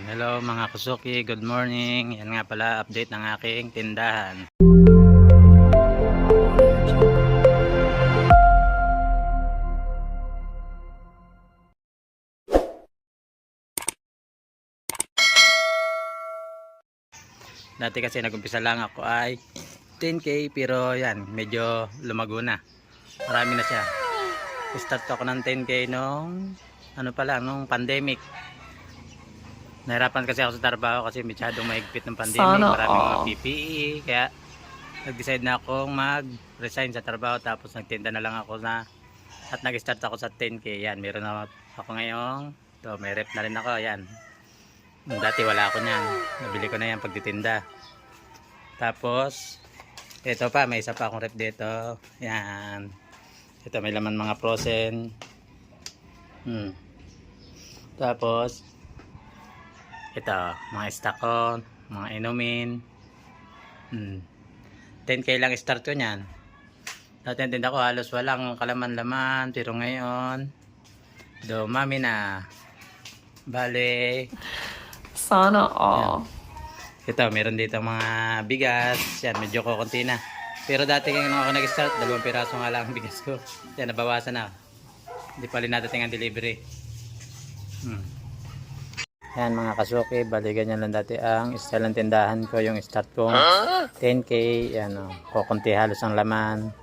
Hello mga kusuki, good morning. Yan nga pala, update ng aking tindahan. Dati kasi nagumpisa lang ako ay 10k, pero yan, medyo lumago na. Marami na siya. Start ako ng 10k nung nung pandemic. Nahirapan kasi ako sa trabaho kasi masyadong mahigpit ng pandemic. Maraming mga PPE, kaya nag-decide na akong mag-resign sa trabaho, tapos nagtinda na lang ako at nag-start ako sa 10k. Yan, meron na ako ngayong may rep na rin ako. Yan, dati wala ako niyan, nabili ko na yan pagtitinda. Tapos ito pa, may isa pa akong rep dito. Yan, ito may laman mga frozen. Tapos ito mga stock ko, mga inumin. 10k lang start ko niyan. Dati ang tinda ko halos walang kalaman-laman, pero ngayon dumami na. Bale, sana all. Ito, meron dito mga bigas. Yan, medyo kukunti na. Pero dati nung ako nag-start, 2 piraso nga lang ang bigas ko. Yan, nabawasan na. Hindi pa rin nadating ang delivery. Yan mga kasuki, bali ganyan lang dati ang style ng tindahan ko. Yung start ko 10k, yan o, kukunti halos ang laman.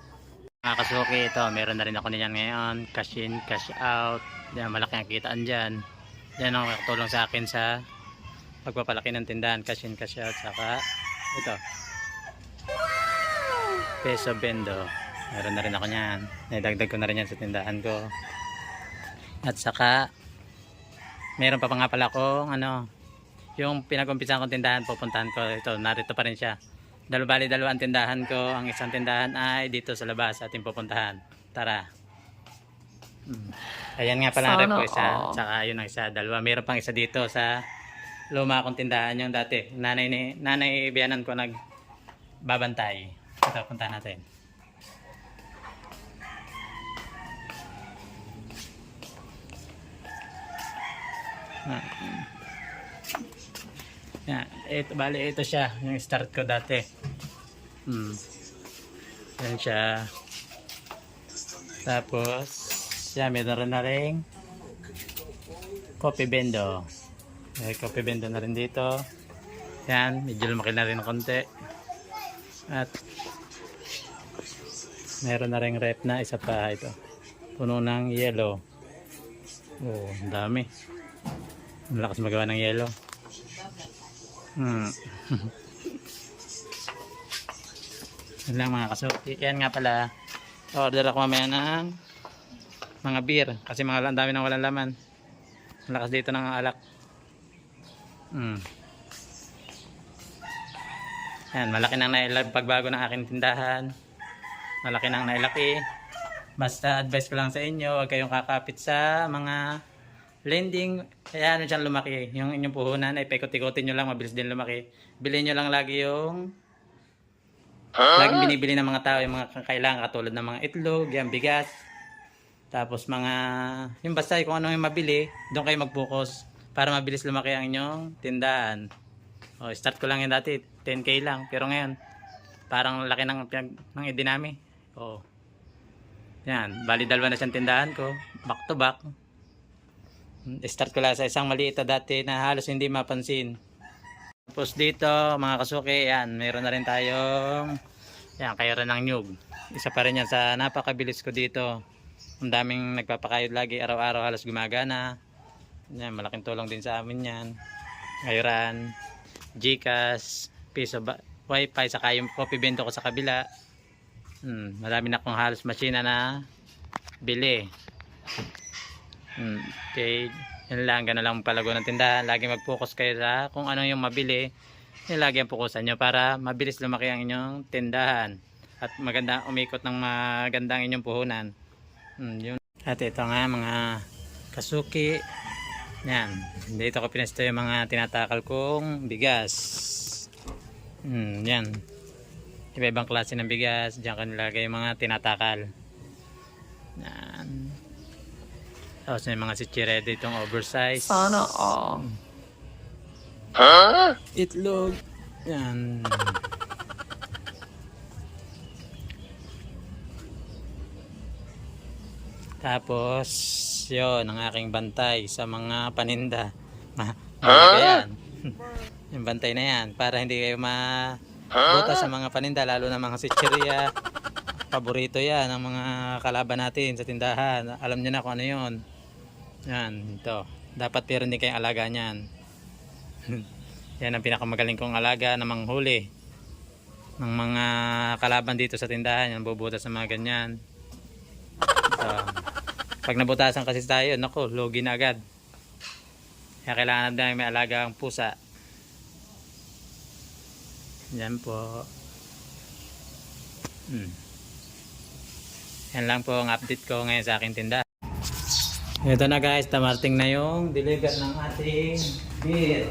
Mga kasuki, ito, meron na rin ako niyan ngayon. Cash in, cash out. Yan, malaki ang kitaan dyan. Yan ang makatulong sa akin sa pagpapalaki ng tindahan. Cash in, cash out. Saka ito, peso bendo, meron na rin ako niyan. Naidagdag ko na rin yan sa tindahan ko. At saka meron pa nga pala akong yung pinag-umpisahan kong tindahan, pupuntahan ko. Ito, narito pa rin siya. Dalawang tindahan ko. Ang isang tindahan ay dito sa labas, ating pupuntahan. Tara. Ayan nga pala ang rep ko, isa. Tsaka yun ang isa, dalawa. Meron pang isa dito sa luma akong tindahan, yung dati nanay biyanan ko nagbabantay. Ito, puntahan natin. Yan, ito siya, yung start ko dati. Yan siya. Tapos siya, meron na rin coffee bendo. May coffee bendo na rin dito. Yan, medyo lumaki na rin ng konti. At meron na rin rep na isa pa, ito. Puno ng yellow. Oh, ang dami. Ang lakas magawa ng yellow. Yan lang mga kasuki. Yan nga pala, order ako mamaya ng mga beer kasi ang dami nang walang laman. Ang lakas dito ng alak. Yan, malaki nang pagbago ng aking tindahan. Malaki nang nailaki. Basta advice ko lang sa inyo, huwag kayong kakapit sa mga lending. Kaya dyan lumaki. Yung inyong puhunan ay paikot-ikotin nyo lang, mabilis din lumaki. Bilhin nyo lang lagi yung laging binibili ng mga tao, yung mga kailangan, katulad ng mga itlog, yung bigas. Tapos yung basta kung ano yung mabili, doon kayo mag-focus para mabilis lumaki ang inyong tindahan. Start ko lang yan dati, 10k lang. Pero ngayon, parang laki ng idinami. Yan, bali dalawa na siyang tindahan ko, back to back. Start ko lang sa isang maliit na dati na halos hindi mapansin. Tapos dito mga kasuki, yan, meron na rin tayong yan, kayora ng nyug. Isa pa rin yan sa napakabilis ko dito. Ang daming nagpapakayod lagi, araw-araw halos gumagana. Yan, malaking tulong din sa amin yan. Kayuran, Gcash, piso wifi, saka yung coffee bento ko sa kabila. Marami na akong halos masina na bili. Okay, yan lang, gano'n lang palago ng tindahan. Lagi mag-focus kayo sa kung ano yung mabili. Yan lagi ang fokusan nyo para mabilis lumaki ang inyong tindahan at maganda umikot ng magandang inyong puhunan. At ito nga mga kasuki, yan, dito ko pinesto yung mga tinatakal kong bigas. Yan, iba-ibang klase ng bigas. Diyan ko nilagay yung mga tinatakal. Yan. Tapos may mga sitsire ditong oversize. Sana all. Itlog. Yan. Tapos, yon ang aking bantay sa mga paninda. Mahalaga yan. Yung bantay na yan. Para hindi kayo mabutas sa mga paninda. Lalo na mga sitsiriya. Paborito yan ng mga kalaban natin sa tindahan. Alam nyo na kung ano yun. Yan, ito. Dapat pero hindi kayong alaga niyan. Yan ang pinakamagaling kong alaga na manghuli ng mga kalaban dito sa tindahan. Yan, bubutas ng mga ganyan. So, pag nabutasan kasi tayo, naku, logi na agad. Kaya kailangan natin may alaga ang pusa. Yan po. Yan lang po ang update ko ngayon sa aking tindahan. Ito na guys, tamarting na yung deliver ng ating beer.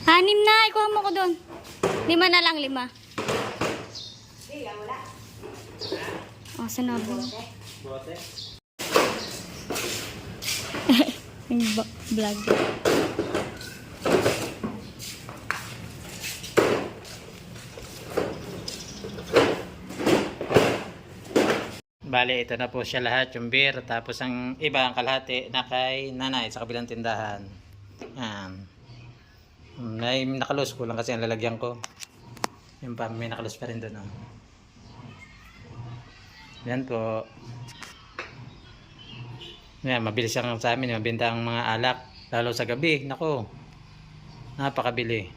Anim na, ikuha mo ko doon. 5 na lang, 5. Oh, sinabi mo. Bote. Vlog. Bale, ito na po siya lahat, yung beer. Tapos ang iba, ang kalahati, na kay nanay sa kabilang tindahan. Yan. May nakalos ko lang kasi ang lalagyan ko. Yung pa, may nakalos pa rin doon. Oh. Yan po. Yan, mabilis lang sa amin. Mabenta ang mga alak. Lalo sa gabi. Nako. Napakabili.